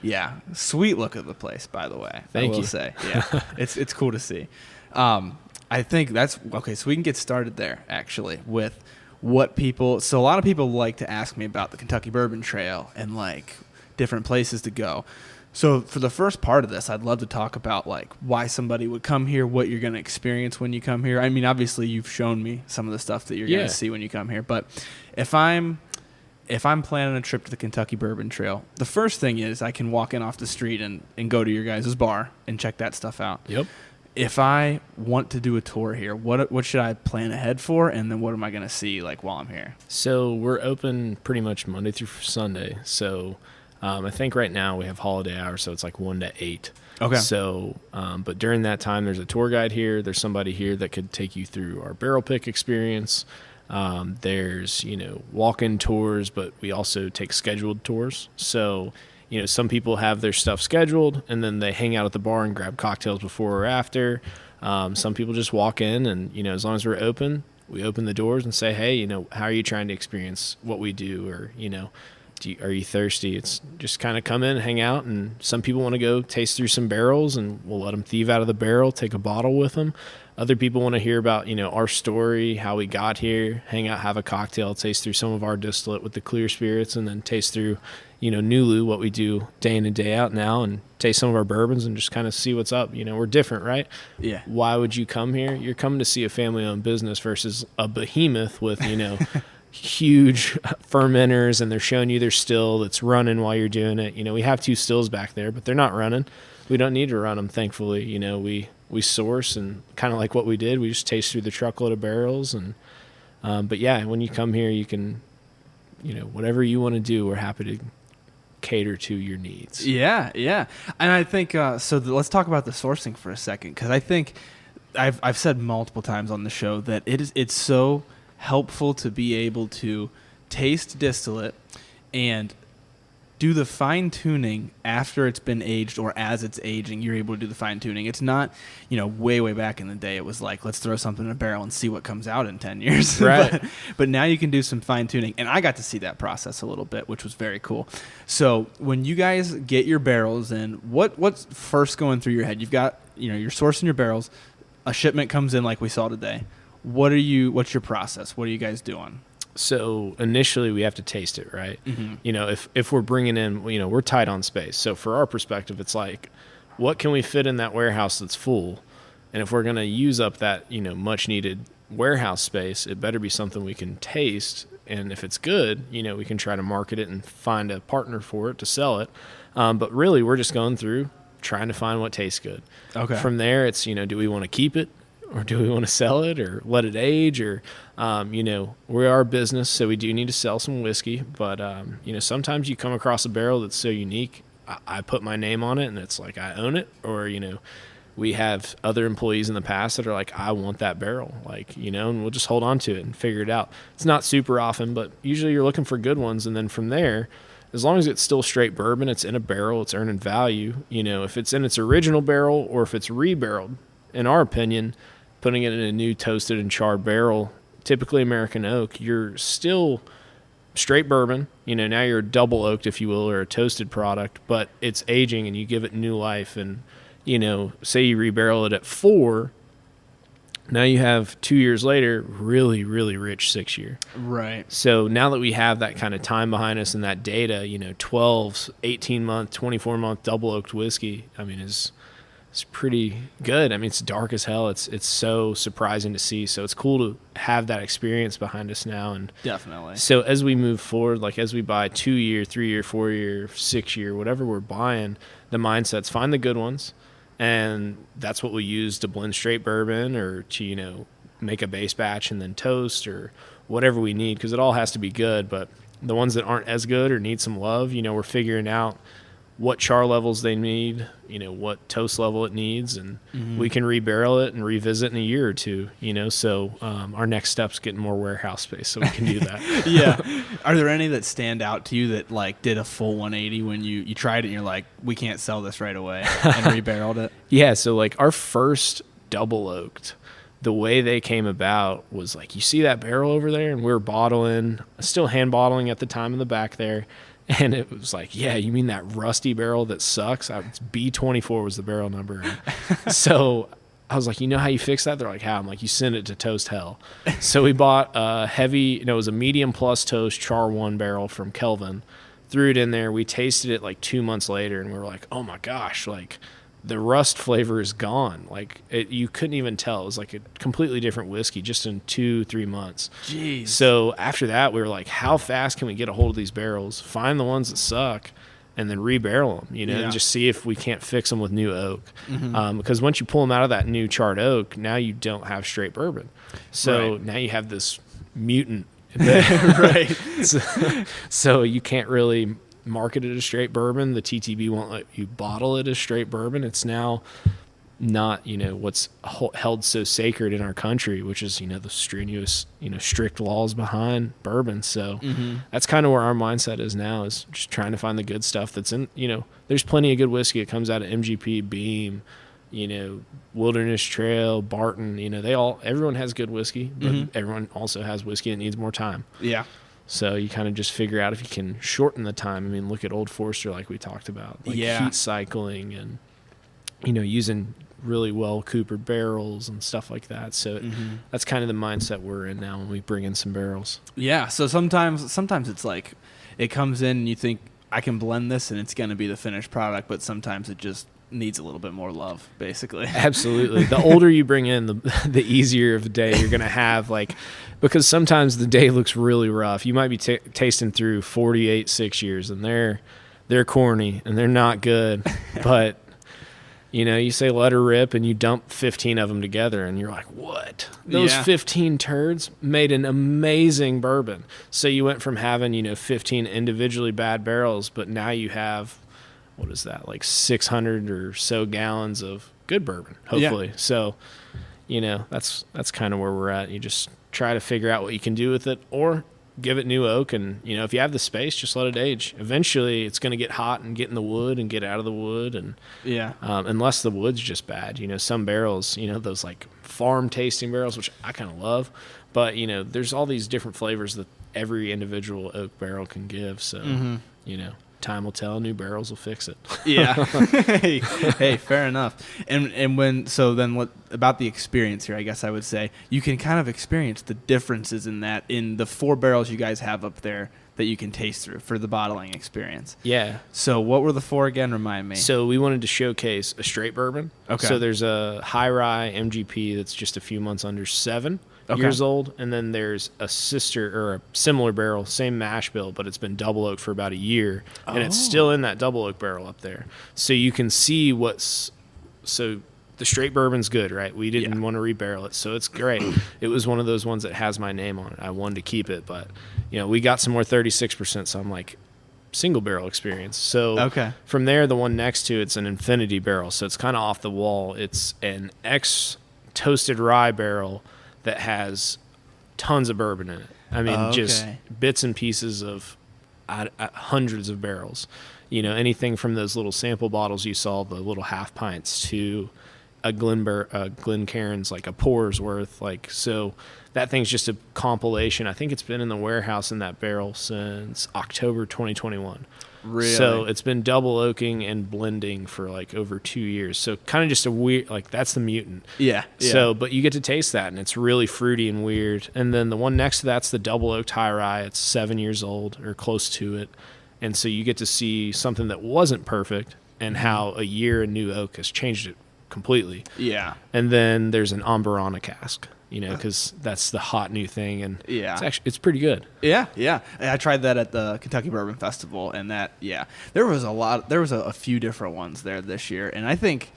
Yeah, sweet look of the place, by the way. Thank I will you. say, yeah, it's cool to see. I think that's okay. So we can get started there actually with what people. So a lot of people like to ask me about the Kentucky Bourbon Trail and like different places to go. So for the first part of this, I'd love to talk about like why somebody would come here, what you're going to experience when you come here. I mean, obviously you've shown me some of the stuff that you're going to see when you come here, but if I'm planning a trip to the Kentucky Bourbon Trail, the first thing is I can walk in off the street and go to your guys' bar and check that stuff out. Yep. If I want to do a tour here, what should I plan ahead for, and then what am I going to see like while I'm here? So we're open pretty much Monday through Sunday. So I think right now we have holiday hours, so it's like 1 to 8. Okay. So, but during that time, there's a tour guide here. There's somebody here that could take you through our barrel pick experience. There's, walk-in tours, but we also take scheduled tours. So, some people have their stuff scheduled and then they hang out at the bar and grab cocktails before or after. Some people just walk in and, as long as we're open, we open the doors and say, hey, how are you trying to experience what we do? Or, are you thirsty? It's just kind of come in, hang out, and some people want to go taste through some barrels, and we'll let them thieve out of the barrel, take a bottle with them. Other people want to hear about, our story, how we got here, hang out, have a cocktail, taste through some of our distillate with the clear spirits, and then taste through, NULU, what we do day in and day out now, and taste some of our bourbons and just kind of see what's up. We're different, right? Yeah. Why would you come here? You're coming to see a family-owned business versus a behemoth with, huge fermenters, and they're showing you their still that's running while you're doing it. We have 2 stills back there, but they're not running. We don't need to run them, thankfully. We source, and kind of like what we did, we just taste through the truckload of barrels. And but yeah, when you come here, you can, whatever you want to do, we're happy to cater to your needs. Yeah. And I think let's talk about the sourcing for a second, because I think I've said multiple times on the show that it's so helpful to be able to taste distillate and do the fine tuning after it's been aged, or as it's aging, you're able to do the fine tuning. It's not, way back in the day, it was like, let's throw something in a barrel and see what comes out in 10 years. Right. but now you can do some fine tuning, and I got to see that process a little bit, which was very cool. So when you guys get your barrels in, what's first going through your head? You've got, you're sourcing your barrels, a shipment comes in like we saw today. What's your process? What are you guys doing? So initially we have to taste it, right? Mm-hmm. If we're bringing in, we're tight on space. So for our perspective, it's like, what can we fit in that warehouse that's full? And if we're going to use up that, much needed warehouse space, it better be something we can taste. And if it's good, we can try to market it and find a partner for it to sell it. But really we're just going through trying to find what tastes good. Okay. From there, it's, do we want to keep it? Or do we want to sell it or let it age? Or, we are a business, so we do need to sell some whiskey. But, sometimes you come across a barrel that's so unique, I put my name on it and it's like I own it. Or, we have other employees in the past that are like, I want that barrel, and we'll just hold on to it and figure it out. It's not super often, but usually you're looking for good ones. And then from there, as long as it's still straight bourbon, it's in a barrel, it's earning value. If it's in its original barrel or if it's re-barreled, in our opinion, putting it in a new toasted and charred barrel, typically American oak, you're still straight bourbon. Now you're double oaked, if you will, or a toasted product, but it's aging and you give it new life. And, say you rebarrel it at 4, now you have 2 years later, really, really rich 6-year. Right. So now that we have that kind of time behind us and that data, 12, 18-month, 24-month double oaked whiskey, it's pretty good. It's dark as hell. It's so surprising to see. So it's cool to have that experience behind us now. And definitely. So as we move forward, like as we buy 2-year, 3-year, 4-year, 6-year, whatever we're buying, the mindset's find the good ones. And that's what we use to blend straight bourbon or to, make a base batch and then toast or whatever we need, because it all has to be good. But the ones that aren't as good or need some love, we're figuring out what char levels they need, what toast level it needs, and we can rebarrel it and revisit in a year or two, so our next step's getting more warehouse space so we can do that. Yeah. Are there any that stand out to you that like did a full 180 when you tried it and you're like, we can't sell this right away, and rebarreled it? Yeah, so like our first double oaked, the way they came about was like, you see that barrel over there, and we're bottling, still hand bottling at the time in the back there. And it was like, yeah, you mean that rusty barrel that sucks? B24 was the barrel number. So I was like, you know how you fix that? They're like, how? I'm like, you send it to Toast Hell. So we bought it was a medium plus toast Char 1 barrel from Kelvin, threw it in there. We tasted it like 2 months later, and we were like, oh my gosh, like the rust flavor is gone. Like you couldn't even tell. It was like a completely different whiskey just in 2-3 months. Jeez. So after that, we were like, how fast can we get a hold of these barrels, find the ones that suck, and then rebarrel them, and just see if we can't fix them with new oak. Because once you pull them out of that new charred oak, now you don't have straight bourbon. So now you have this mutant. Right. So you can't really market it as straight bourbon. The TTB won't let you bottle it as straight bourbon. It's now not, what's held so sacred in our country, which is, the strenuous, strict laws behind bourbon. So that's kind of where our mindset is now, is just trying to find the good stuff that's in, there's plenty of good whiskey that comes out of MGP, Beam, Wilderness Trail, Barton, everyone has good whiskey, but everyone also has whiskey that needs more time. Yeah. So you kind of just figure out if you can shorten the time. I mean, look at Old Forester, like we talked about, heat cycling and, using really well coopered barrels and stuff like that. So that's kind of the mindset we're in now when we bring in some barrels. Yeah. So sometimes it's like it comes in and you think I can blend this and it's going to be the finished product, but sometimes it just needs a little bit more love, basically. Absolutely. The older you bring in, the easier of a day you're going to have, because sometimes the day looks really rough. You might be tasting through 48 6-years and they're corny and they're not good, but you say let her rip and you dump 15 of them together and you're like, what? Those 15 turds made an amazing bourbon. So you went from having, 15 individually bad barrels, but now you have, what is that, like 600 or so gallons of good bourbon, hopefully. So, that's kind of where we're at. You just try to figure out what you can do with it, or give it new oak, and if you have the space, just let it age. Eventually it's going to get hot and get in the wood and get out of the wood, and unless the wood's just bad. Some barrels, those like farm tasting barrels, which I kind of love, but there's all these different flavors that every individual oak barrel can give. So time will tell. New barrels will fix it. Yeah. Hey, fair enough. And what about the experience here? I guess I would say you can kind of experience the differences in the 4 barrels you guys have up there that you can taste through for the bottling experience. Yeah. So what were the 4 again? Remind me. So we wanted to showcase a straight bourbon. Okay. So there's a high rye MGP that's just a few months under 7 years old, and then there's a sister or a similar barrel, same mash bill, but it's been double oaked for about a year, and it's still in that double oak barrel up there. So you can see so the straight bourbon's good, right? We didn't want to rebarrel it, so it's great. It was one of those ones that has my name on it. I wanted to keep it, but we got some more 36%, so I'm like, single barrel experience. So from there, the one next to it's an infinity barrel, so it's kind of off the wall. It's an toasted rye barrel that has tons of bourbon in it. I mean, just bits and pieces of hundreds of barrels. Anything from those little sample bottles you saw, the little half pints, to a Glencairn's, like a pour's worth. So that thing's just a compilation. I think it's been in the warehouse in that barrel since October 2021. Really? So it's been double oaking and blending for over 2 years. So kind of just a weird, that's the mutant. Yeah. So, but you get to taste that, and it's really fruity and weird. And then the one next to that's the double oaked high rye. It's 7 years old or close to it. And so you get to see something that wasn't perfect and how a year in new oak has changed it completely. Yeah. And then there's an Amburana cask, because that's the hot new thing, and it's pretty good. Yeah. I tried that at the Kentucky Bourbon Festival, and there was a few different ones there this year, and I think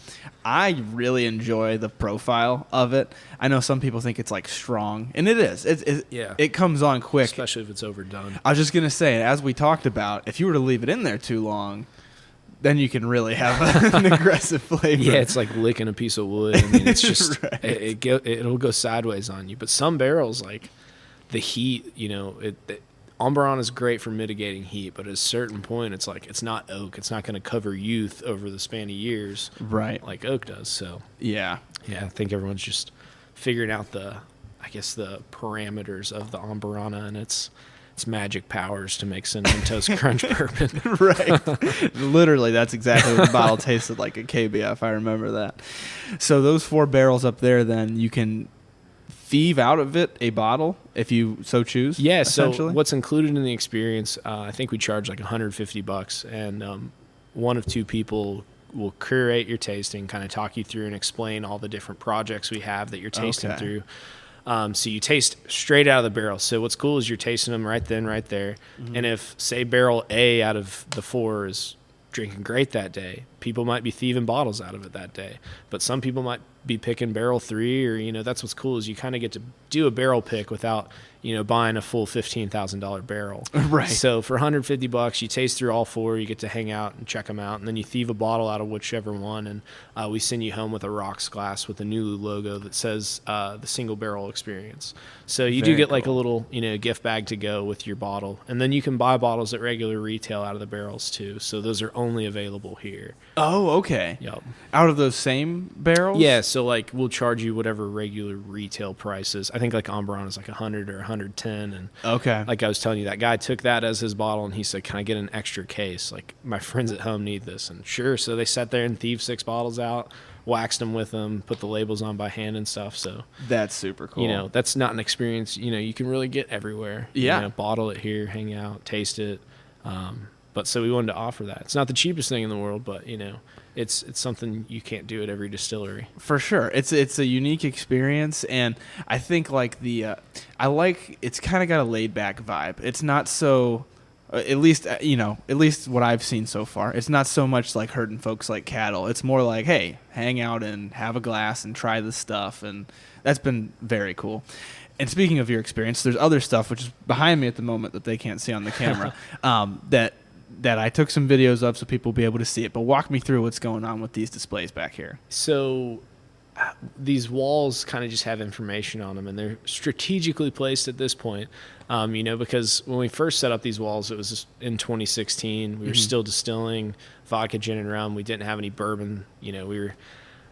I really enjoy the profile of it. I know some people think it's strong, and it is. It comes on quick, especially if it's overdone. I was just gonna say, as we talked about, if you were to leave it in there too long, then you can really have an aggressive flavor. Yeah, it's like licking a piece of wood. I mean, it's just right. It'll go sideways on you. But some barrels, the heat, Amburana is great for mitigating heat, but at a certain point, it's it's not oak. It's not going to cover youth over the span of years, right? Like oak does. So yeah, I think everyone's just figuring out the parameters of the Amburana, and it's its magic powers to make Cinnamon Toast Crunch bourbon. Right. Literally, that's exactly what the bottle tasted like at KBF. I remember that. So those 4 barrels up there, then you can thieve out of it a bottle if you so choose. Yeah. So what's included in the experience? I think we charge like $150, and one of 2 people will curate your tasting, kind of talk you through and explain all the different projects we have that you're tasting through. So you taste straight out of the barrel. So what's cool is you're tasting them right then, right there. Mm-hmm. And if, say, barrel A out of the 4 is drinking great that day, people might be thieving bottles out of it that day. But some people might be picking barrel 3, or, that's what's cool is you kind of get to do a barrel pick without, buying a full $15,000 barrel. Right. So for $150, you taste through all 4, you get to hang out and check them out, and then you thieve a bottle out of whichever one, and we send you home with a rocks glass with a NULU logo that says the single barrel experience. So you do get like a little, gift bag to go with your bottle, and then you can buy bottles at regular retail out of the barrels too. So those are only available here. Oh, okay. Yep. Out of those same barrels? Yeah. So like we'll charge you whatever regular retail price is. I think like Ambron is like 100 or 110, and okay. Like I was telling you, that guy took that as his bottle, and he said, "Can I get an extra case? Like my friends at home need this." And sure. So they sat there and thieved 6 bottles out, waxed them with them, put the labels on by hand and stuff. So that's super cool. That's not an experience, you can really get everywhere. Yeah. Bottle it here, hang out, taste it. But so we wanted to offer that. It's not the cheapest thing in the world, but it's something you can't do at every distillery. For sure. It's a unique experience, and I think like it's kind of got a laid back vibe. It's not so at least what I've seen so far. It's not so much like herding folks like cattle. It's more like, hey, hang out and have a glass and try this stuff, and that's been very cool. And speaking of your experience, there's other stuff which is behind me at the moment that they can't see on the camera that I took some videos of so people will be able to see it. But walk me through what's going on with these displays back here. So these walls kind of just have information on them, and they're strategically placed at this point, because when we first set up these walls, it was in 2016. We were still distilling vodka, gin, and rum. We didn't have any bourbon. We were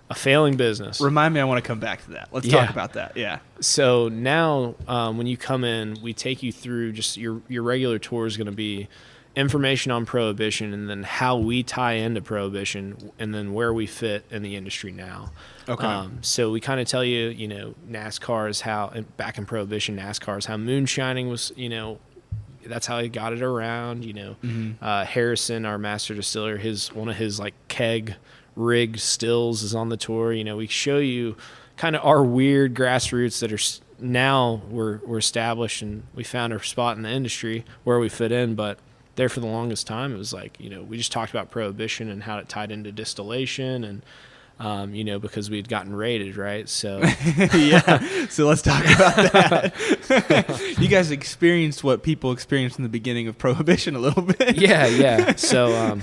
a failing business. Remind me, I want to come back to that. Let's talk about that. Yeah. So now when you come in, we take you through just your regular tour is going to be information on Prohibition, and then how we tie into Prohibition, and then where we fit in the industry now. Okay. So we kind of tell you, NASCAR is how, back in Prohibition, NASCAR is how moonshining was, that's how he got it around, Harrison, our master distiller, one of his like keg rigged stills is on the tour. We show you kind of our weird grassroots that are now we're established, and we found our spot in the industry where we fit in. But there for the longest time, it was like, we just talked about Prohibition and how it tied into distillation, and because we had gotten raided, right? So yeah. So let's talk about that. You guys experienced what people experienced in the beginning of Prohibition a little bit. Yeah. So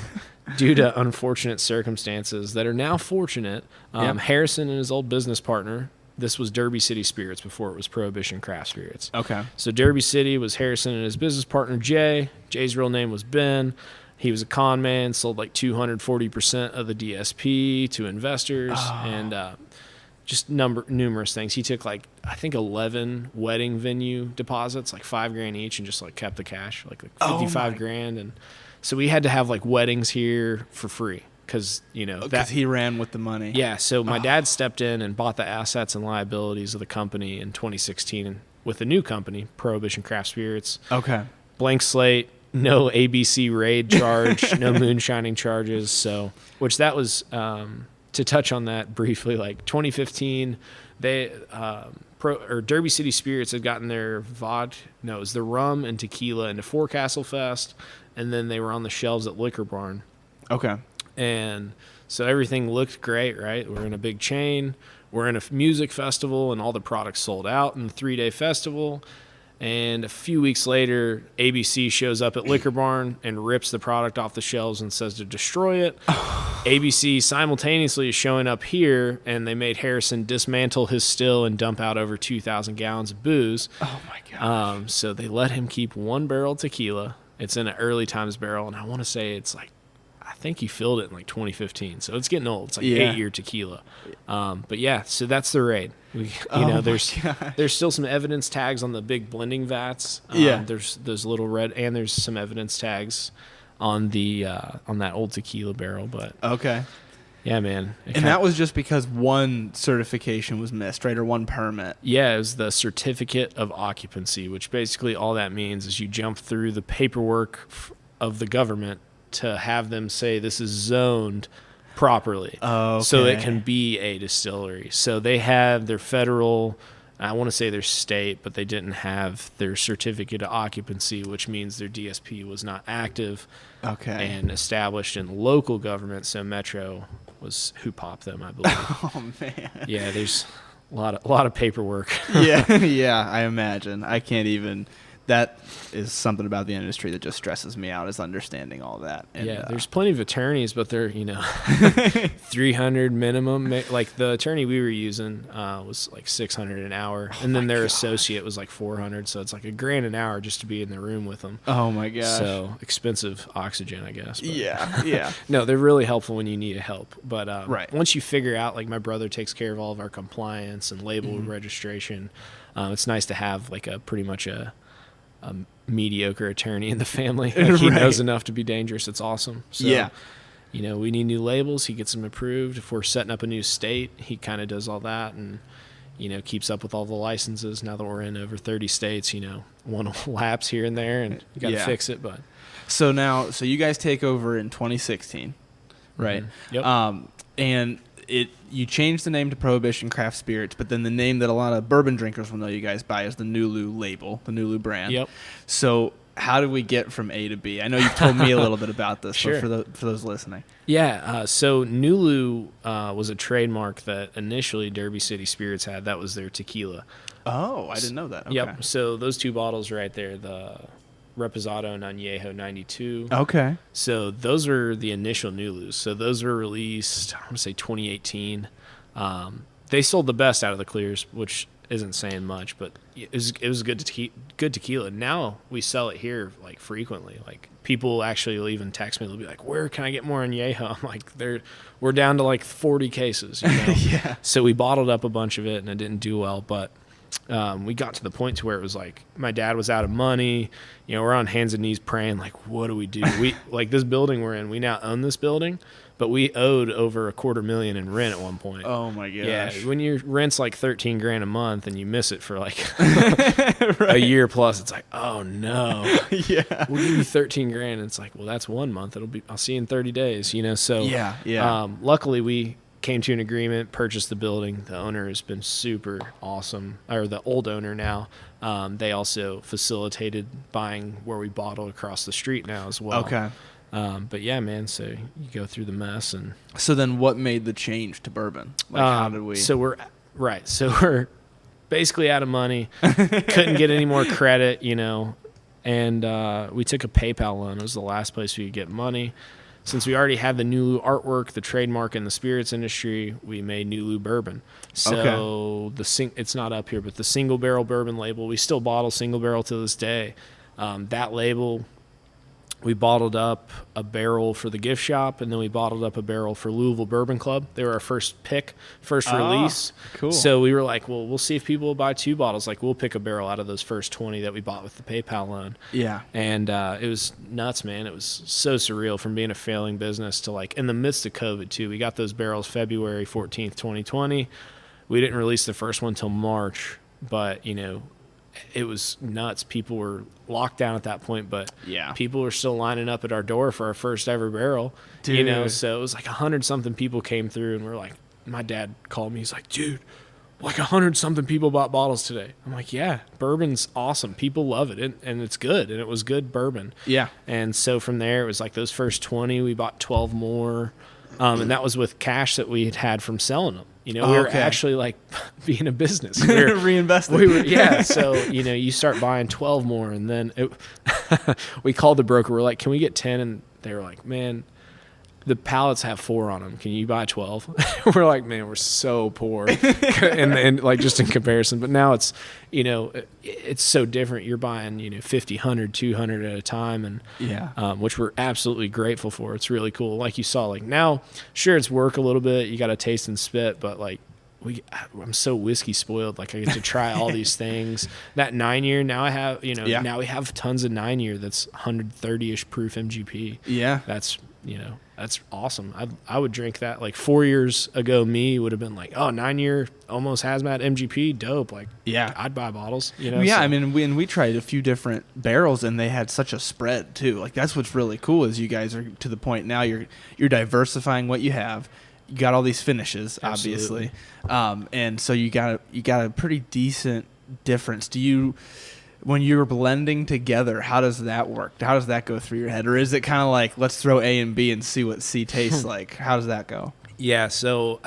due to unfortunate circumstances that are now fortunate, Harrison and his old business partner, this was Derby City Spirits before it was Prohibition Craft Spirits. Okay. So Derby City was Harrison and his business partner, Jay. Jay's real name was Ben. He was a con man, sold like 240% of the DSP to investors, and just numerous things. He took like, I think 11 wedding venue deposits, like $5,000 each, and just like kept the cash, like $55,000. And so we had to have like weddings here for free. Because he ran with the money. Yeah, so my dad stepped in and bought the assets and liabilities of the company in 2016 with a new company, Prohibition Craft Spirits. Okay. Blank slate, no ABC raid charge, no moonshining charges. So, which that was to touch on that briefly. Like 2015, they Derby City Spirits had gotten their it was the rum and tequila into Forecastle Fest, and then they were on the shelves at Liquor Barn. Okay. And so everything looked great, right? We're in a big chain. We're in a music festival, and all the products sold out in the 3-day festival. And a few weeks later, ABC shows up at Liquor Barn and rips the product off the shelves and says to destroy it. ABC simultaneously is showing up here, and they made Harrison dismantle his still and dump out over 2,000 gallons of booze. Oh, my gosh. So they let him keep 1 barrel tequila. It's in an early times barrel, and I want to say it's like, I think he filled it in like 2015, so it's getting old. It's like Yeah. 8-year tequila. But yeah, so that's the raid. We, my there's still some evidence tags on the big blending vats. Yeah. There's those little red, and there's some evidence tags on the on that old tequila barrel. But Okay. yeah, man. And that was just because one certification was missed, right? Or one permit. Yeah, it was the certificate of occupancy, which basically all that means is you jump through the paperwork of the government to have them say this is zoned properly. Oh, okay. So it can be a distillery. So they have their federal, I want to say their state, but they didn't have their certificate of occupancy, which means their DSP was not active Okay. and established in local government. So Metro was who popped them, I believe. Oh, man. Yeah, there's a lot of paperwork. Yeah, yeah, I imagine. I can't even. That is something about the industry that just stresses me out, is understanding all that. And, Yeah, there's plenty of attorneys, but they're 300 minimum. Like the attorney we were using was like 600 an hour, and then their associate was like 400. So it's like $1,000 an hour just to be in the room with them. Oh my gosh. So expensive oxygen, I guess. But Yeah, yeah. no, they're really helpful when you need help. But Right. once you figure out, like my brother takes care of all of our compliance and label registration, it's nice to have like a pretty much a mediocre attorney in the family. Like he knows enough to be dangerous. It's awesome. So, Yeah. we need new labels. He gets them approved. If we're setting up a new state, he kind of does all that and, keeps up with all the licenses. Now that we're in over 30 states, one will lapse here and there and you got to fix it. But So you guys take over in 2016, right? Yep. And you changed the name to Prohibition Craft Spirits, but then the name that a lot of bourbon drinkers will know you guys by is the NULU label, the NULU brand. Yep. So how did we get from A to B? I know you've told me a little bit about this, Sure. but for those listening. Yeah, so NULU was a trademark that initially Derby City Spirits had. That was their tequila. Oh, I didn't know that. Okay. Yep. So those two bottles right there, the Reposado and Añejo 92. Okay. So those are the initial NULUs. So those were released, I want to say 2018. They sold the best out of the clears, which isn't saying much, but it was good tequila. Now we sell it here like frequently. Like people actually will even text me. They'll be like, "Where can I get more Añejo?" I'm like, we're down to like 40 cases. Yeah. So we bottled up a bunch of it, and it didn't do well, but. We got to the point to where it was like my dad was out of money. We're on hands and knees praying, like, what do we do? We like this building we're in. We now own this building, but we owed over $250,000 in rent at one point. Oh my gosh. Yeah, when your rent's like $13,000 a month and you miss it for like a year plus, it's like, oh no. Yeah. We'll give you $13,000, and it's like, well, that's 1 month. I'll see you in 30 days. So Yeah. luckily we came to an agreement, purchased the building. The owner has been super awesome, or the old owner now. They also facilitated buying where we bottle across the street now as well. Okay. But yeah, man, so you go through the mess. And So then what made the change to bourbon? Like how did we? So we're basically out of money. Couldn't get any more credit, and we took a PayPal loan. It was the last place we could get money. Since we already had the NULU artwork, the trademark in the spirits industry, we made NULU Bourbon. So it's not up here, but the single barrel bourbon label, we still bottle single barrel to this day. That label, we bottled up a barrel for the gift shop, and then we bottled up a barrel for Louisville Bourbon Club. They were our first release. Cool. So we were like, well, we'll see if people will buy 2 bottles. Like, we'll pick a barrel out of those first 20 that we bought with the PayPal loan. Yeah. And it was nuts, man. It was so surreal from being a failing business to like in the midst of COVID too. We got those barrels February 14th, 2020. We didn't release the first one till March, but it was nuts. People were locked down at that point, but people were still lining up at our door for our first ever barrel. Dude. So it was like 100-something people came through, and we're like, my dad called me. He's like, dude, like 100-something people bought bottles today. I'm like, yeah, bourbon's awesome. People love it, and it's good, and it was good bourbon. Yeah. And so from there, it was like those first 20, we bought 12 more, and that was with cash that we had from selling them. We were actually like being a business. We were reinvesting. So, you start buying 12 more, and then we called the broker. We're like, can we get 10? And they were like, man, the pallets have 4 on them. Can you buy 12? We're like, man, we're so poor. and like just in comparison. But now it's, it's so different. You're buying, 50, 100, 200 at a time. And which we're absolutely grateful for. It's really cool. Like you saw, like now, sure, it's work a little bit. You got to taste and spit, but like, I'm so whiskey spoiled. Like I get to try all these things. That 9-year now I have, now we have tons of 9-year that's 130-ish proof MGP. Yeah. That's awesome. I would drink that. Like 4 years ago, me would have been like, oh, 9-year almost hazmat MGP, dope. Like, yeah, I'd buy bottles. Yeah, so. I mean, we tried a few different barrels, and they had such a spread too. Like that's what's really cool is you guys are to the point now. You're diversifying what you have. You got all these finishes, Absolutely. obviously, and so you got a pretty decent difference. When you're blending together, how does that work? How does that go through your head? Or is it kind of like, let's throw A and B and see what C tastes like? How does that go? Yeah, so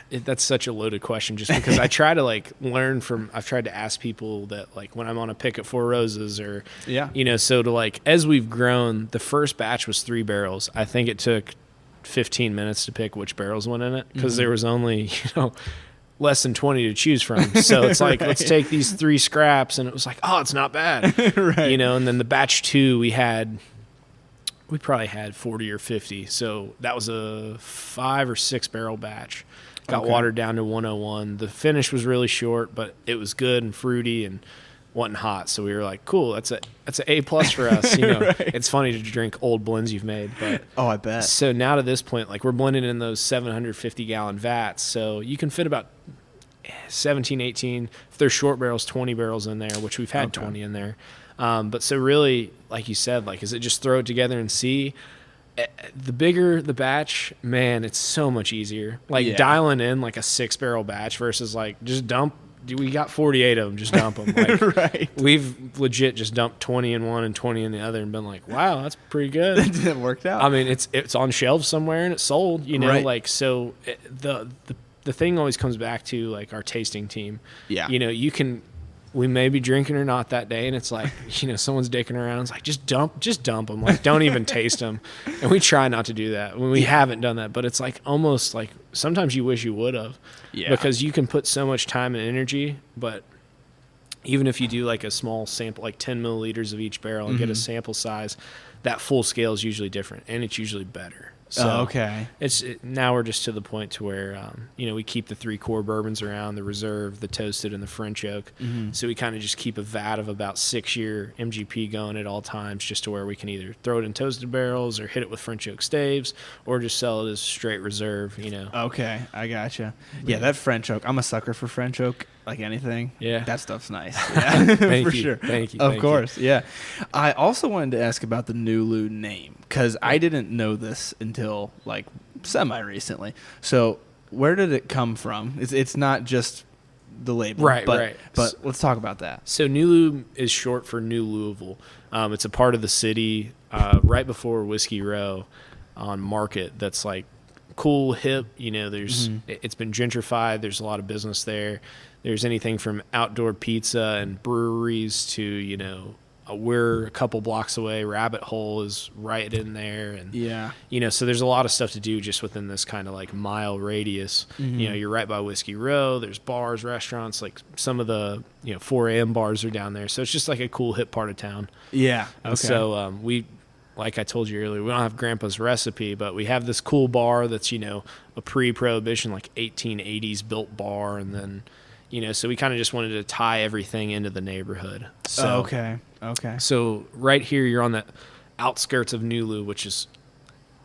that's such a loaded question just because I try to like learn I've tried to ask people that like when I'm on a pick at Four Roses or, so to like, as we've grown, the first batch was 3 barrels. I think it took 15 minutes to pick which barrels went in it because there was only, less than 20 to choose from. So it's like, let's take these 3 scraps. And it was like, oh, it's not bad. Right. And then the batch 2 we probably had 40 or 50. So that was a 5 or 6 barrel batch. Got watered down to 101. The finish was really short, but it was good and fruity and wasn't hot. So we were like, cool, that's an A+ for us. Right. It's funny to drink old blends you've made, but I bet. So now to this point, like we're blending in those 750 gallon vats. So you can fit about 17, 18, if they're short barrels, 20 barrels in there, which we've had 20 in there. But so really, like you said, like, is it just throw it together and see? The bigger the batch, man, it's so much easier. Like dialing in like a 6 barrel batch versus like just dump. We got 48 of them, just dump them. Like, right. We've legit just dumped 20 in one and 20 in the other and been like, wow, that's pretty good. It worked out. I mean, it's on shelves somewhere and it's sold, right. Like, so the thing always comes back to like our tasting team. Yeah. We may be drinking or not that day, and it's like, someone's dicking around. It's like, just dump them. Like, don't even taste them. And we try not to do that. We haven't done that, but it's like almost like sometimes you wish you would have. Yeah. Because you can put so much time and energy, but even if you do like a small sample, like 10 milliliters of each barrel and get a sample size, that full scale is usually different, and it's usually better. So now we're just to the point to where, we keep the 3 core bourbons around, the reserve, the toasted, and the French oak. So we kind of just keep a vat of about 6-year MGP going at all times, just to where we can either throw it in toasted barrels or hit it with French oak staves or just sell it as straight reserve, Okay, I gotcha. Yeah, that French oak, I'm a sucker for French oak, like anything. Yeah. That stuff's nice. Yeah, for sure. Thank you. Of course, yeah. I also wanted to ask about the NULU name, because I didn't know this until like semi-recently. So where did it come from? It's not just the label. Right. But let's talk about that. So NULU is short for New Louisville. It's a part of the city right before Whiskey Row on Market that's like cool, hip. There's it's been gentrified. There's a lot of business there. There's anything from outdoor pizza and breweries to, we're a couple blocks away. Rabbit Hole is right in there. And, so there's a lot of stuff to do just within this kind of like mile radius. You're right by Whiskey Row. There's bars, restaurants, like some of the, 4 a.m. bars are down there. So it's just like a cool, hip part of town. Yeah. Okay. And so like I told you earlier, we don't have Grandpa's recipe, but we have this cool bar that's, a pre-Prohibition, like 1880s built bar. And then, so we kind of just wanted to tie everything into the neighborhood. So, okay. So right here, you're on the outskirts of NULU, which is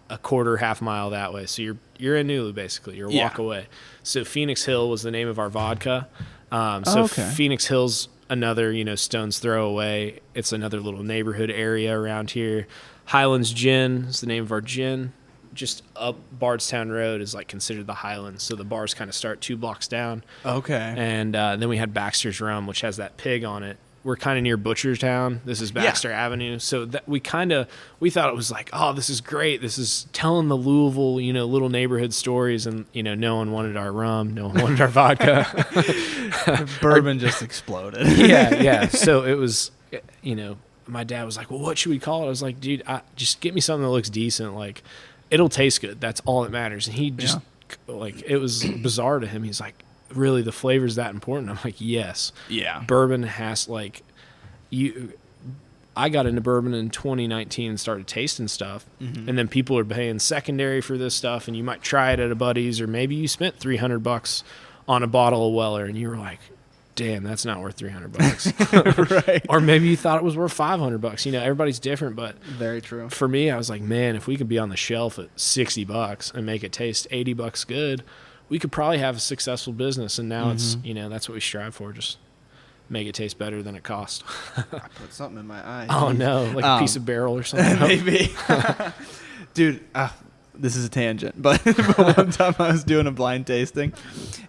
a half mile that way. So you're in NULU, basically. You're a walk away. So Phoenix Hill was the name of our vodka. Phoenix Hill's another, stone's throw away. It's another little neighborhood area around here. Highlands Gin is the name of our gin. Just up Bardstown Road is like considered the Highlands. So the bars kind of start 2 blocks down. Okay. And then we had Baxter's Rum, which has that pig on it. We're kind of near Butchertown. This is Baxter Avenue. So that we thought it was like, oh, this is great. This is telling the Louisville, little neighborhood stories. And, no one wanted our rum. No one wanted our vodka. Bourbon just exploded. Yeah. So it was, my dad was like, well, what should we call it? I was like, dude, just get me something that looks decent. Like, it'll taste good. That's all that matters. And he just, like, it was bizarre to him. He's like, really, the flavor's that important? I'm like, yes. Yeah. Bourbon has, like, I got into bourbon in 2019 and started tasting stuff. Mm-hmm. And then people are paying secondary for this stuff, and you might try it at a buddy's, or maybe you spent $300 on a bottle of Weller, and you were like, damn, that's not worth $300. Right. Or maybe you thought it was worth $500. You know, everybody's different, but very true. For me, I was like, man, if we could be on the shelf at $60 and make it taste $80 good, we could probably have a successful business. And now it's, you know, that's what we strive for. Just make it taste better than it cost. I put something in my eye. Oh no, like a piece of barrel or something. Maybe. Dude, this is a tangent, but one time I was doing a blind tasting,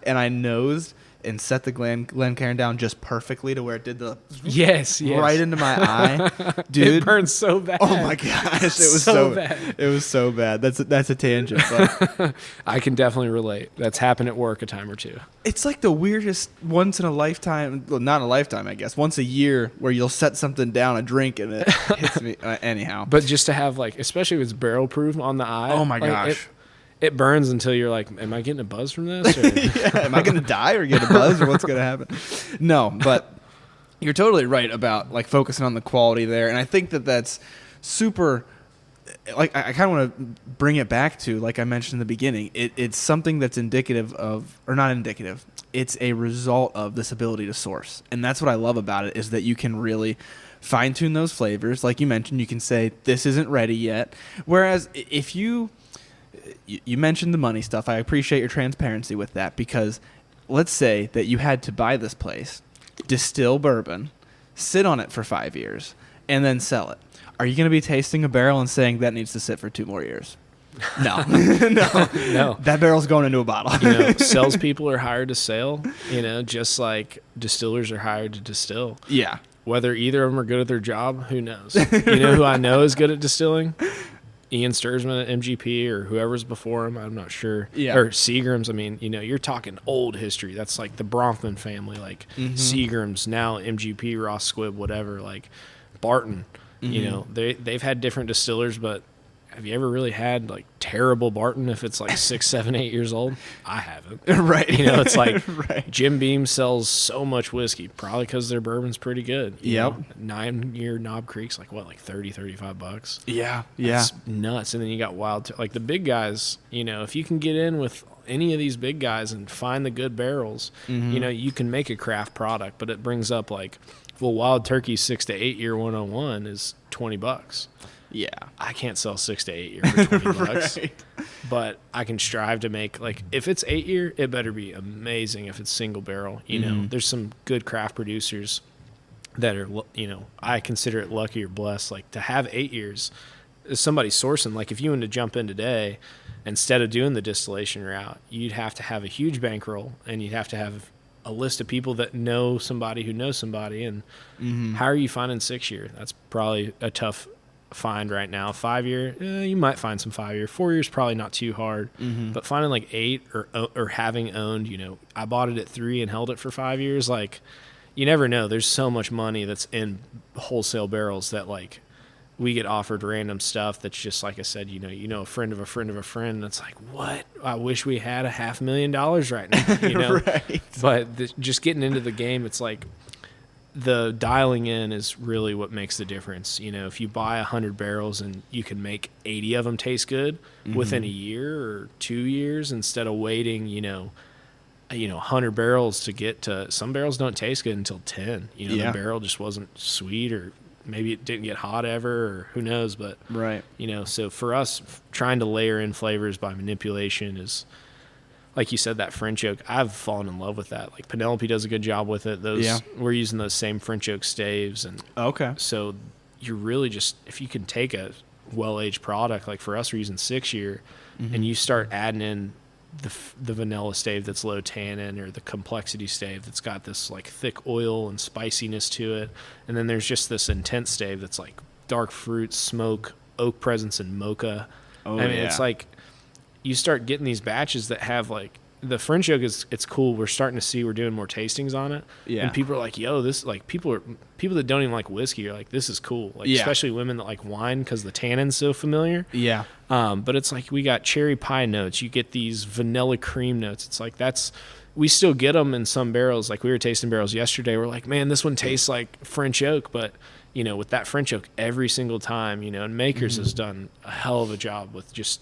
and I nosed and set the Glencairn down just perfectly to where it did the yes right into my eye, dude. It burned so bad. Oh my gosh, it was so bad. It was so bad. That's a tangent, but I can definitely relate. That's happened at work a time or two. It's like the weirdest once in a lifetime, well, not a lifetime, I guess, once a year where you'll set something down, a drink, and it hits me. Anyhow, but just to have, like, especially if it's barrel proof on the eye. Oh my like, gosh. It burns until you're like, am I getting a buzz from this? Or? Yeah, am I going to die or get a buzz, or what's going to happen? No, but you're totally right about, like, focusing on the quality there. And I think that that's super, like, I kind of want to bring it back to, like I mentioned in the beginning, it's something that's indicative of, or not indicative, it's a result of this ability to source. And that's what I love about it, is that you can really fine tune those flavors. Like you mentioned, you can say, this isn't ready yet. Whereas if you mentioned the money stuff. I appreciate your transparency with that, because let's say that you had to buy this place, distill bourbon, sit on it for 5 years, and then sell it. Are you going to be tasting a barrel and saying that needs to sit for 2 more years? No. No. That barrel's going into a bottle. You know, salespeople are hired to sell, you know, just like distillers are hired to distill. Yeah. Whether either of them are good at their job, who knows? You know who I know is good at distilling? Ian Sturzman at MGP, or whoever's before him, I'm not sure. Yeah. Or Seagram's. I mean, you know, you're talking old history. That's like the Bronfman family, like Seagram's, now MGP, Ross Squibb, whatever, like Barton. You know, they've had different distillers, but have you ever really had, like, terrible Barton if it's like 6, 7, 8 years old? I haven't. Right. You know, it's like right. Jim Beam sells so much whiskey, probably because their bourbon's pretty good. Yep. 9-year Knob Creek's like, what, like $30-$35? Yeah. It's nuts. And then you got like the big guys, you know, if you can get in with any of these big guys and find the good barrels, you know, you can make a craft product. But it brings up, like, well, Wild Turkey's 6 to 8 year 101 is $20. Yeah. I can't sell 6 to 8 year for $20. Right. But I can strive to make, like, if it's 8 year, it better be amazing. If it's single barrel, you know, there's some good craft producers that are, you know, I consider it lucky or blessed, like, to have 8 years. Somebody sourcing, like, if you wanted to jump in today, instead of doing the distillation route, you'd have to have a huge bankroll, and you'd have to have a list of people that know somebody who knows somebody. And how are you finding 6 year? That's probably a tough find right now. 5 year, you might find some 5 year. 4 years probably not too hard, but finding like 8 or having owned, you know, I bought it at 3 and held it for 5 years. Like, you never know. There's so much money that's in wholesale barrels that, like, we get offered random stuff that's just, like I said, you know, a friend of a friend of a friend. That's like, what? I wish we had $500,000 right now, you know? Right. But just getting into the game, it's like, the dialing in is really what makes the difference. You know, if you buy 100 barrels and you can make 80 of them taste good within a year or 2 years, instead of waiting, you know, 100 barrels to get to, some barrels don't taste good until 10. You know, the barrel just wasn't sweet, or maybe it didn't get hot ever, or who knows. But, right. You know, so for us, trying to layer in flavors by manipulation is, like you said, that French oak, I've fallen in love with that. Like, Penelope does a good job with it. We're using those same French oak staves. And okay. So you're really just, if you can take a well-aged product, like for us, we're using 6 year, and you start adding in the vanilla stave that's low tannin, or the complexity stave that's got this, like, thick oil and spiciness to it. And then there's just this intense stave that's like dark fruit, smoke, oak presence, and mocha. It's like, you start getting these batches that have, like, the French oak it's cool. We're starting to see we're doing more tastings on it. Yeah. And people are like, yo, this like people that don't even like whiskey are like, this is cool. Like especially women that like wine because the tannin's so familiar. Yeah. But it's like we got cherry pie notes. You get these vanilla cream notes. It's like we still get them in some barrels. Like we were tasting barrels yesterday. We're like, man, this one tastes like French oak, but with that French oak every single time, and Makers has done a hell of a job with just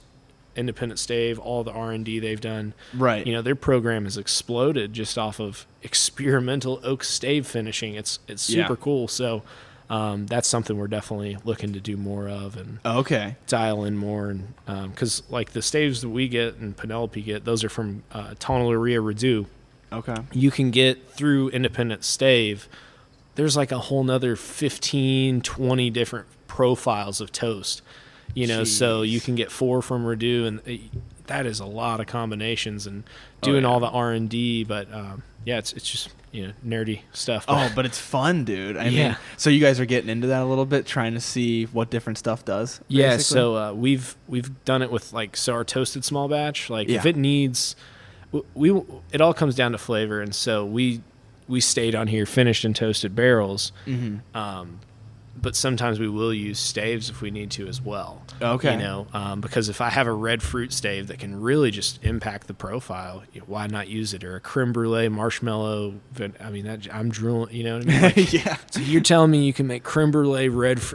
independent stave, all the R&D they've done. Right. Their program has exploded just off of experimental oak stave finishing. It's super cool. So that's something we're definitely looking to do more of and dial in more. And because like the staves that we get and Penelope get, those are from Tonnellaria Redoux. Okay. You can get through independent stave. There's like a whole nother 15, 20 different profiles of toast. So you can get 4 from Redoux, and that is a lot of combinations and doing all the R&D. But it's just nerdy stuff. But it's fun, dude. I mean, so you guys are getting into that a little bit, trying to see what different stuff does. Basically? Yeah. So we've done it with our toasted small batch. Like if it needs, it all comes down to flavor, and so we stayed on here finished and toasted barrels. Mm-hmm. But sometimes we will use staves if we need to as well. Okay. Because if I have a red fruit stave that can really just impact the profile, why not use it? Or a creme brulee, marshmallow. I mean, I'm drooling. You know what I mean? Like, yeah. So you're telling me you can make creme brulee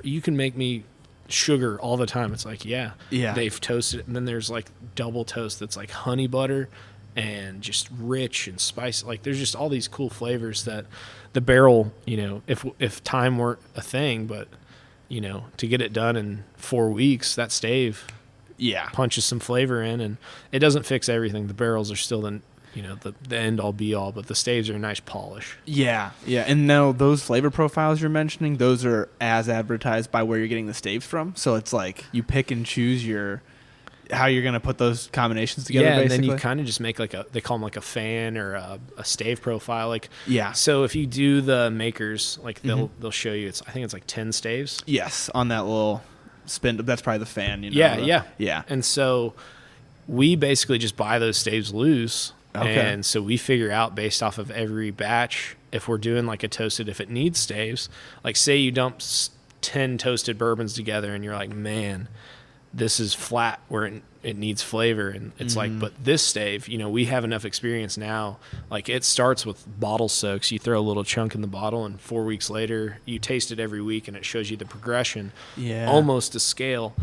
you can make me sugar all the time. It's like, yeah. They've toasted it. And then there's like double toast that's like honey butter and just rich and spicy. Like there's just all these cool flavors that the barrel, if time weren't a thing, but to get it done in 4 weeks, that stave punches some flavor in, and it doesn't fix everything. The barrels are still the end all be all, but the staves are a nice polish. Yeah. And now those flavor profiles you're mentioning, those are as advertised by where you're getting the staves from. So it's like you pick and choose how you're going to put those combinations together, basically? And then you kind of just make they call them like a fan or a stave profile. So if you do the Makers, like they'll show you, I think it's like 10 staves. Yes, on that little spin. That's probably the fan, Yeah. And so we basically just buy those staves loose. Okay. And so we figure out based off of every batch, if we're doing like a toasted, if it needs staves, like say you dump 10 toasted bourbons together and you're like, man, this is flat where it needs flavor. And it's like, but this stave, we have enough experience now. Like it starts with bottle soaks. You throw a little chunk in the bottle and 4 weeks later you taste it every week and it shows you the progression, almost to scale.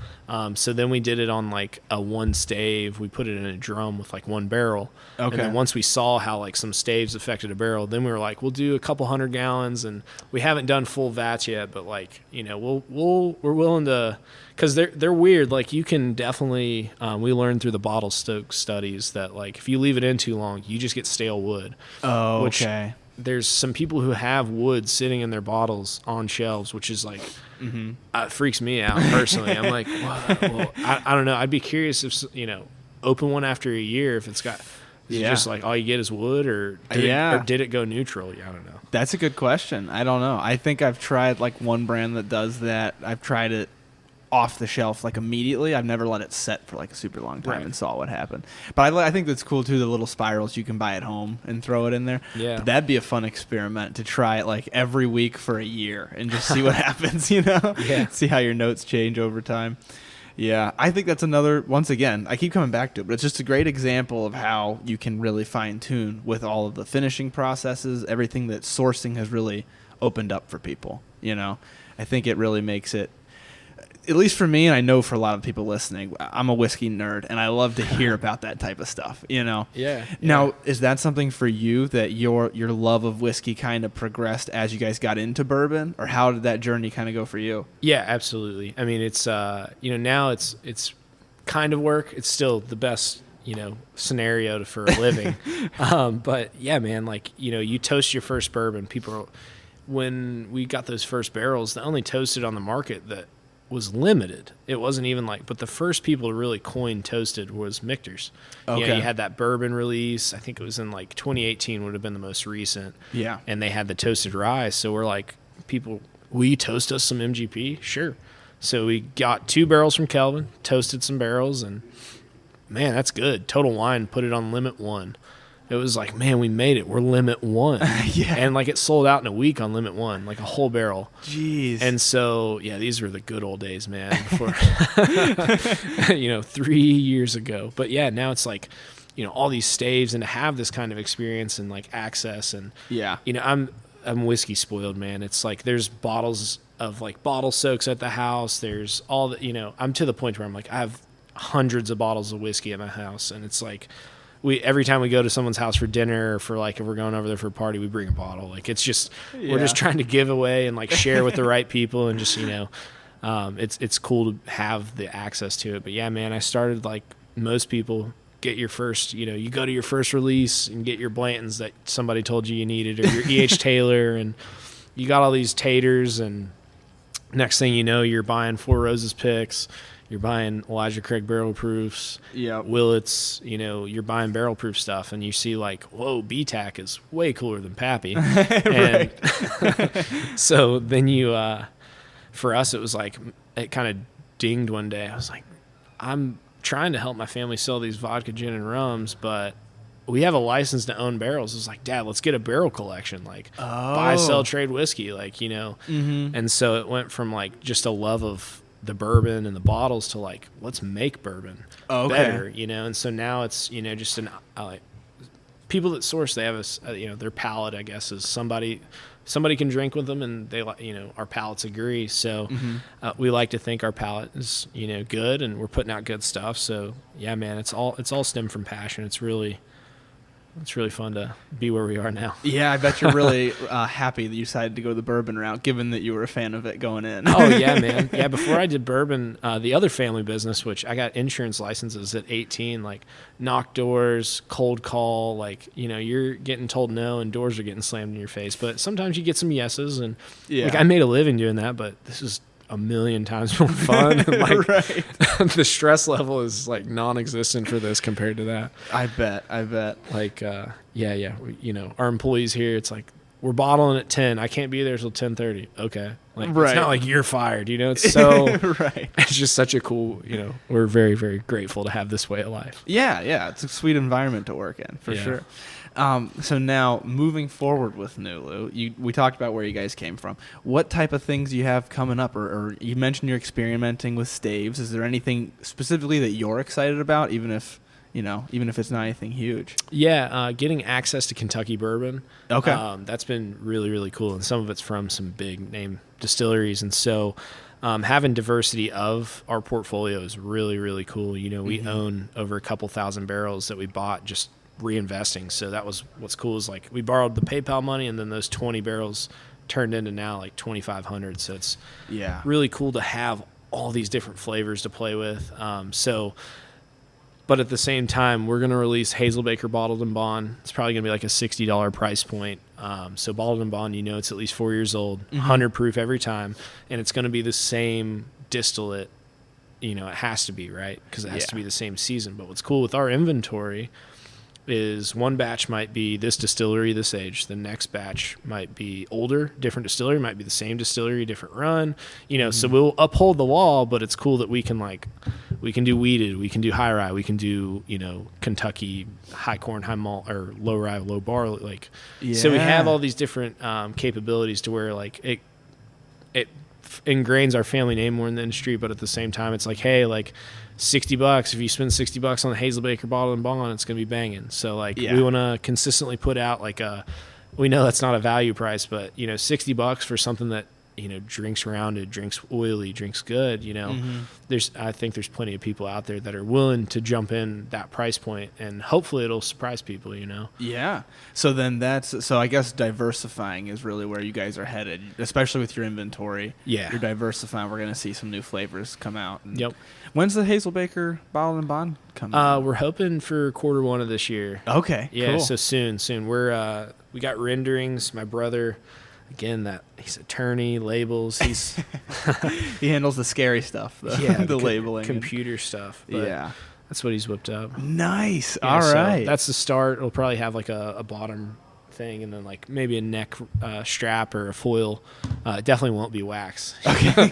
So then we did it on like a 1 stave. We put it in a drum with like 1 barrel. Okay. And then once we saw how like some staves affected a barrel, then we were like, we'll do a couple 100 gallons, and we haven't done full vats yet, but like, we're willing to, because they're weird. Like you can definitely, we learned through the bottle stoke studies that like if you leave it in too long, you just get stale wood. Oh, okay. There's some people who have wood sitting in their bottles on shelves, which is like, it freaks me out personally. I'm like, well, I don't know. I'd be curious if open one after a year if it's got. Just like all you get is wood, or did it go neutral? I don't know. That's a good question. I don't know. I think I've tried like one brand that does that. I've tried it off the shelf like immediately. I've never let it set for like a super long time and saw what happened. But I think that's cool too, the little spirals you can buy at home and throw it in there. Yeah. But that'd be a fun experiment to try it like every week for a year and just see what happens, See how your notes change over time. Yeah, I think that's another, once again, I keep coming back to it, but it's just a great example of how you can really fine-tune with all of the finishing processes, everything that sourcing has really opened up for people, I think it really makes it, at least for me, and I know for a lot of people listening, I'm a whiskey nerd, and I love to hear about that type of stuff, Yeah. Now, is that something for you that your love of whiskey kind of progressed as you guys got into bourbon, or how did that journey kind of go for you? Yeah, absolutely. I mean, it's now it's kind of work. It's still the best scenario for a living, but yeah, man, like you toast your first bourbon. When we got those first barrels, the only toasted on the market that was limited. It wasn't even like, but the first people to really coin toasted was Michter's. Okay. You had that bourbon release. I think it was in like 2018 would have been the most recent. Yeah. And they had the toasted rye. So we're like, people, will you toast us some MGP? Sure. So we got 2 barrels from Kelvin, toasted some barrels, and man, that's good. Total Wine put it on limit 1. It was like, man, we made it. We're limit 1. Yeah. And like it sold out in a week on limit 1, like a whole barrel. Jeez. And so, yeah, these were the good old days, man, before, 3 years ago. But yeah, now it's like, all these staves, and to have this kind of experience and like access, and yeah, I'm whiskey spoiled, man. It's like there's bottles of like bottle soaks at the house. There's all the, I'm to the point where I'm like, I have hundreds of bottles of whiskey at my house, and it's like every time we go to someone's house for dinner, or for like if we're going over there for a party, we bring a bottle. Like it's just we're just trying to give away and like share with the right people, and just it's cool to have the access to it. But yeah, man, I started like most people. Get your first, you go to your first release and get your Blantons that somebody told you needed, or your E.H. Taylor, and you got all these taters, and next thing you know, you're buying Four Roses picks, you're buying Elijah Craig barrel proofs, Willets, you're buying barrel proof stuff, and you see like, whoa, BTAC is way cooler than Pappy. And so then for us, it was like, it kind of dinged one day. I was like, I'm trying to help my family sell these vodka, gin, and rums, but we have a license to own barrels. It's like, Dad, let's get a barrel collection, like buy, sell, trade whiskey, like, Mm-hmm. And so it went from like just a love of the bourbon and the bottles to like, let's make bourbon better, and so now it's, just like people that source, they have their palate, I guess, is somebody can drink with them, and they our palates agree. So we like to think our palate is good, and we're putting out good stuff. So yeah, man, it's all stemmed from passion. It's really fun to be where we are now. Yeah, I bet you're really happy that you decided to go the bourbon route, given that you were a fan of it going in. Oh yeah, man. Yeah, before I did bourbon, the other family business, which I got insurance licenses at 18, like knock doors, cold call, like you're getting told no and doors are getting slammed in your face. But sometimes you get some yeses, and like I made a living doing that, but this is a million times more fun. And like the stress level is like non-existent for this compared to that. I bet. Like our employees here, it's like, we're bottling at 10. I can't be there till 10:30. Okay. Like it's not like you're fired, It's so It's just such a cool, we're very, very grateful to have this way of life. Yeah, it's a sweet environment to work in, for sure. So now, moving forward with NULU, we talked about where you guys came from. What type of things do you have coming up? Or you mentioned you're experimenting with staves. Is there anything specifically that you're excited about, even if it's not anything huge? Yeah, getting access to Kentucky bourbon. Okay. That's been really, really cool. And some of it's from some big name distilleries. And so having diversity of our portfolio is really, really cool. We own over a couple thousand barrels that we bought just reinvesting. So that was what's cool, is like we borrowed the PayPal money, and then those 20 barrels turned into now like 2,500. So it's really cool to have all these different flavors to play with. But at the same time, we're going to release Hazelbaker Bottled and Bond. It's probably going to be like a $60 price point. So Bottled and Bond, it's at least 4 years old, 100 proof every time, and it's going to be the same distillate. It has to be, right? Because it has to be the same season. But what's cool with our inventory is one batch might be this distillery, this age. The next batch might be older, different distillery, might be the same distillery, different run. So we'll uphold the law, but it's cool that we can do weeded, we can do high rye, we can do, Kentucky high corn, high malt, or low rye, low barley. So we have all these different capabilities to where like it ingrains our family name more in the industry, but at the same time, it's like, hey, like $60. If you spend $60 on the Hazelbaker Bottle and Bond, it's gonna be banging. So like we want to consistently put out like we know that's not a value price, but $60 for something that drinks rounded, drinks oily, drinks good. I think there's plenty of people out there that are willing to jump in that price point, and hopefully it'll surprise people. Yeah. So then I guess diversifying is really where you guys are headed, especially with your inventory. Yeah. You're diversifying. We're gonna see some new flavors come out. Yep. When's the Hazelbaker Bottled and Bond coming out? We're hoping for Q1 of this year. Okay. Yeah. Cool. So soon. We got renderings. My brother, again, he's attorney, labels. He handles the scary stuff, the labeling, computer stuff. But that's what he's whipped up. Nice. Yeah, all right. So that's the start. It'll probably have like a bottom thing, and then like maybe a neck strap or a foil It definitely won't be wax. Okay.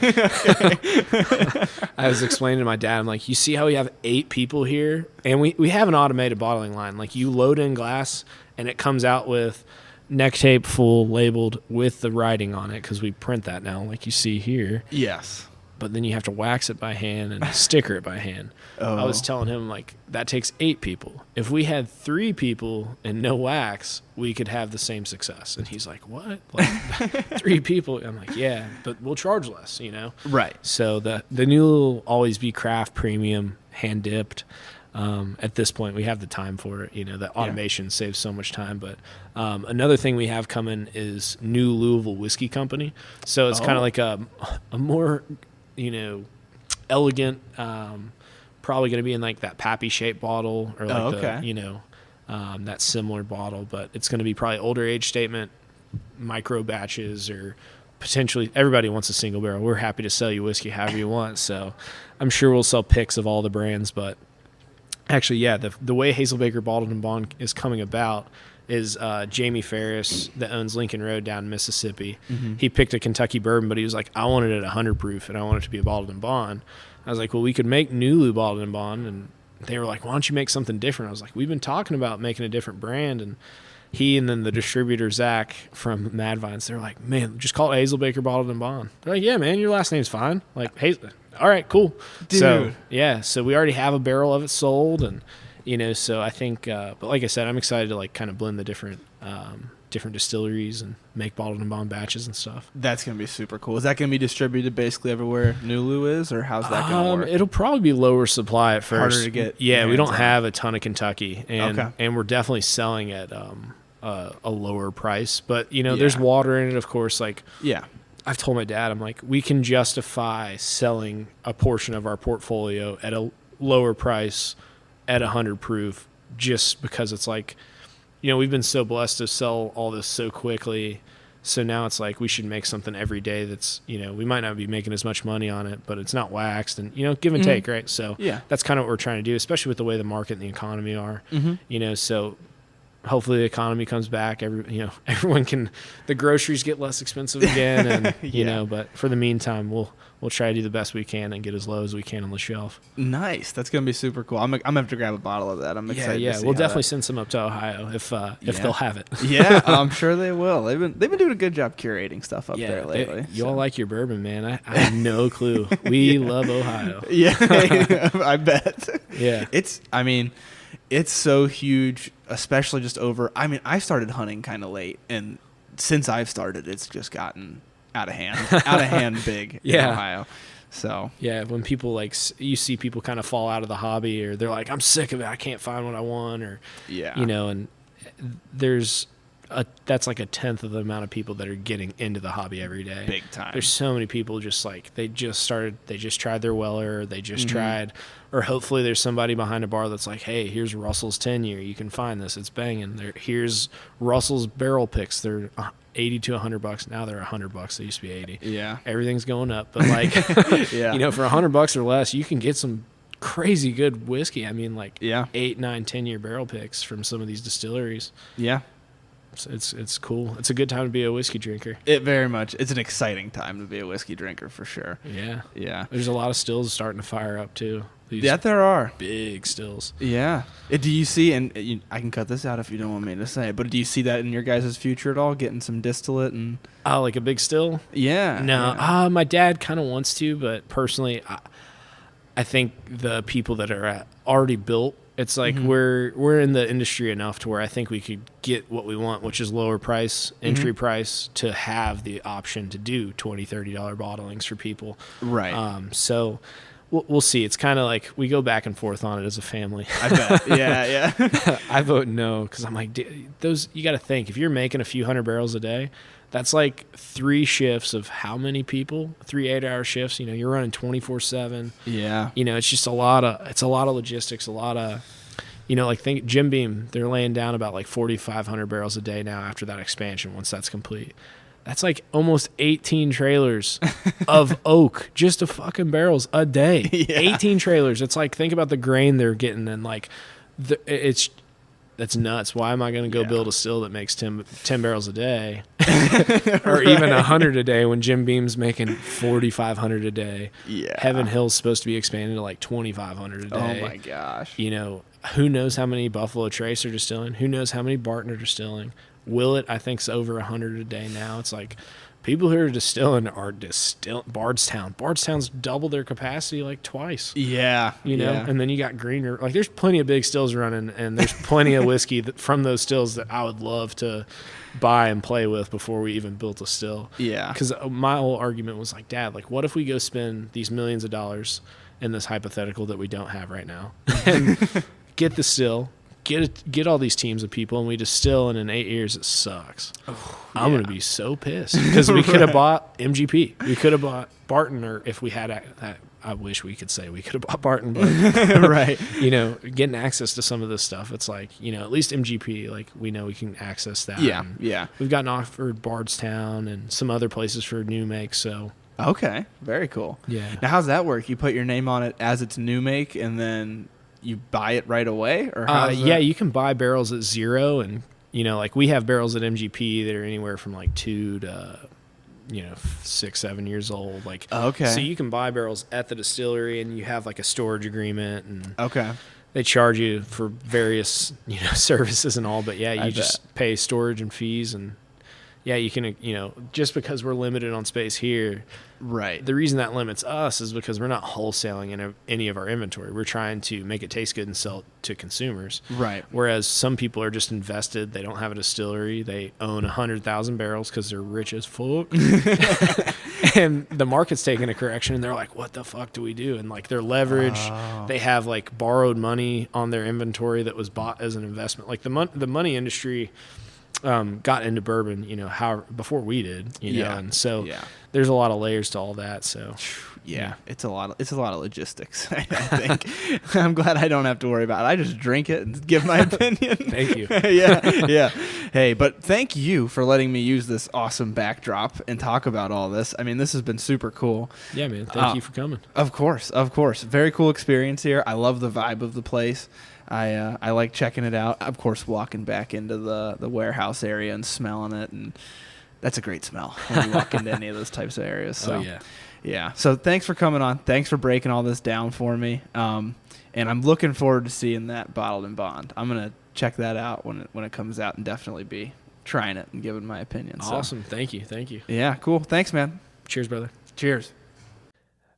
I was explaining to my dad, I'm like, you see how we have 8 people here? And we have an automated bottling line. Like, you load in glass, and it comes out with neck tape full, labeled with the writing on it, because we print that now, like you see here. Yes. But then you have to wax it by hand and sticker it by hand. Oh. I was telling him, like, that takes 8 people. If we had 3 people and no wax, we could have the same success. And he's like, what? Like, 3 people? I'm like, yeah, but we'll charge less, you know? Right. So the NULU will always be craft, premium, hand dipped. At this point, we have the time for it. You know, the automation saves so much time. But another thing we have coming is New Louisville Whiskey Company. So it's kind of like a more, you know, elegant, probably going to be in like that pappy shaped bottle or like the, you know, that similar bottle. But it's going to be probably older age statement, micro batches, or potentially everybody wants a single barrel. We're happy to sell you whiskey however you want. So I'm sure we'll sell picks of all the brands, but actually, yeah, the way Hazelbaker Bottled and Bond is coming about is Jamie Ferris, that owns Lincoln Road down in Mississippi. Mm-hmm. He picked a Kentucky bourbon, but he was like, I want it at 100 proof, and I want it to be a bottled and bond. I was like, well, we could make NULU Bottled and Bond, and they were like, why don't you make something different? I was like, we've been talking about making a different brand, and he and then the distributor, Zach, from Mad Vines, they're like, man, just call it Hazelbaker Bottled and Bond. They're like, yeah, man, your last name's fine. Like, Hazel. All right, cool. Dude. So, yeah, so we already have a barrel of it sold, and, you know, so I think, but like I said, I'm excited to, like, kind of blend the different distilleries and make bottled and bond batches and stuff. That's going to be super cool. Is that going to be distributed basically everywhere NULU is, or how's that going to work? It'll probably be lower supply at first. Harder to get. Yeah, we don't have a ton of Kentucky, and Okay. and we're definitely selling at a lower price. But, you know, there's water in it, of course, like. Yeah. I've told my dad, I'm like, we can justify selling a portion of our portfolio at a lower price at 100 proof, just because it's like, you know, we've been so blessed to sell all this so quickly. So now it's like we should make something every day that's, you know, we might not be making as much money on it, but it's not waxed, and, you know, give and take, right? So that's kind of what we're trying to do, especially with the way the market and the economy are, you know, so hopefully the economy comes back. Everyone can, the groceries get less expensive again, and you know. But for the meantime, we'll try to do the best we can and get as low as we can on the shelf. Nice, that's gonna be super cool. I'm gonna have to grab a bottle of that. I'm excited. Yeah, we'll definitely send some up to Ohio if they'll have it. Yeah, I'm sure they will. They've been doing a good job curating stuff up there lately. You all like your bourbon, man. I have no clue. We love Ohio. Yeah, I bet. Yeah, it's so huge, especially just over. I mean, I started hunting kind of late, and since I've started, it's just gotten out of hand big in Ohio. So yeah, when people you see people kind of fall out of the hobby, or they're like, I'm sick of it, I can't find what I want, or you know, and that's like 1/10 of the amount of people that are getting into the hobby every day. Big time. There's so many people just like they just tried their Weller, they just tried, or hopefully there's somebody behind a bar that's like, hey, here's Russell's 10-year, you can find this, it's banging. Here's Russell's barrel picks, they're $80 to $100. Now they're $100. They used to be 80. Yeah, everything's going up, but like, you know, for $100 or less, you can get some crazy good whiskey. I mean, like 8, 9, 10-year barrel picks from some of these distilleries. Yeah. So it's cool. It's a good time to be a whiskey drinker. It very much. It's an exciting time to be a whiskey drinker for sure. Yeah. Yeah. There's a lot of stills starting to fire up too. There are big stills. Yeah. Do you see? And I can cut this out if you don't want me to say it. But do you see that in your guys' future at all? Getting some distillate and like a big still? Yeah. No. My dad kind of wants to, but personally, I think the people that are already built. It's like we're in the industry enough to where I think we could get what we want, which is lower price, entry price, to have the option to do $20, $30 bottlings for people. Right. So we'll see. It's kind of like we go back and forth on it as a family. I bet. Yeah. I vote no, because I'm like, those, you got to think, if you're making a few hundred barrels a day, that's like 3 shifts of how many people? 3 8-hour shifts. You know, you're running 24/7. Yeah. You know, it's just a lot of logistics, a lot of, you know, like think Jim Beam, they're laying down about like 4,500 barrels a day now after that expansion. Once that's complete, that's like almost 18 trailers of oak, just of fucking barrels a day. 18 trailers. It's like, think about the grain they're getting, and like it's that's nuts. Why am I going to go Yeah. build a still that makes 10 barrels a day or even 100 a day when Jim Beam's making 4,500 a day? Yeah. Heaven Hill's supposed to be expanding to like 2,500 a day. Oh my gosh. You know, who knows how many Buffalo Trace are distilling? Who knows how many Barton are distilling? Willet, I think, is over 100 a day now. It's like people who are distilling are Bardstown. Bardstown's double their capacity like twice. Yeah. You know, and then you got Greener. Like, there's plenty of big stills running, and there's plenty of whiskey from those stills that I would love to buy and play with before we even built a still. Yeah. Because my whole argument was like, Dad, like, what if we go spend these millions of dollars in this hypothetical that we don't have right now and get the still, get all these teams of people, and we distill, and in 8 years it sucks. I'm going to be so pissed because we could have bought MGP. We could have bought Barton, or if we had I wish we could say we could have bought Barton, but Right. you know, getting access to some of this stuff, it's like, you know, at least MGP, like, we know we can access that. Yeah. And Yeah. we've gotten offered Bardstown and some other places for new makes. So Okay. Very cool. yeah. Now, how's that work? You put your name on it as it's new make, and then you buy it right away, or Yeah, you can buy barrels at zero, and you know, like, we have barrels at MGP that are anywhere from like 2 to 6, 7 years old. Like, Okay. so you can buy barrels at the distillery, and you have like a storage agreement, and Okay. they charge you for various services and all. But yeah, you I just pay storage and fees, and yeah, you can, just because we're limited on space here, Right. the reason that limits us is because we're not wholesaling in any of our inventory. We're trying to make it taste good and sell it to consumers. Right. Whereas some people are just invested. They don't have a distillery. They own 100,000 barrels because they're rich as fuck. And the market's taking a correction, and they're like, what the fuck do we do? And like, they're leveraged. Oh. They have like borrowed money on their inventory that was bought as an investment. Like, the money industry got into bourbon, before we did, Yeah. and so Yeah. there's a lot of layers to all that. So Yeah, it's a lot of logistics. I think. I'm glad I don't have to worry about it. I just drink it and give my opinion. Thank you. yeah. Hey, but thank you for letting me use this awesome backdrop and talk about all this. I mean, this has been super cool. Yeah, man. Thank you for coming. Of course. Very cool experience here. I love the vibe of the place. I like checking it out. Of course, walking back into the warehouse area and smelling it, and that's a great smell when you walk into any of those types of areas. So. Oh, yeah. Yeah. So thanks for coming on. Thanks for breaking all this down for me. And I'm looking forward to seeing that Bottled and Bond. I'm gonna check that out when it comes out, and definitely be trying it and giving my opinion. So. Awesome. Thank you. Yeah. Cool. Thanks, man. Cheers, brother. Cheers.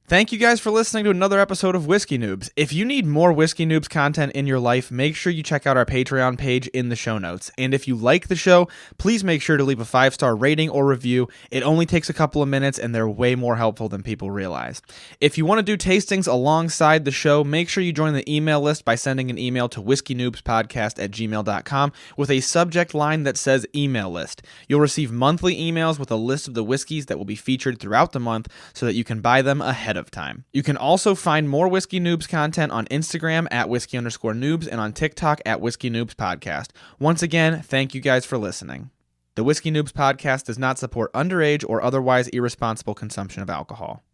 Thank you guys for listening to another episode of Whiskey Noobs. If you need more Whiskey Noobs content in your life, make sure you check out our Patreon page in the show notes. And if you like the show, please make sure to leave a 5-star rating or review. It only takes a couple of minutes, and they're way more helpful than people realize. If you want to do tastings alongside the show, make sure you join the email list by sending an email to whiskeynoobspodcast@gmail.com with a subject line that says email list. You'll receive monthly emails with a list of the whiskeys that will be featured throughout the month so that you can buy them ahead of time. You can also find more Whiskey Noobs content on Instagram at @whiskey_noobs and on TikTok at Whiskey Noobs Podcast. Once again, thank you guys for listening. The Whiskey Noobs Podcast does not support underage or otherwise irresponsible consumption of alcohol.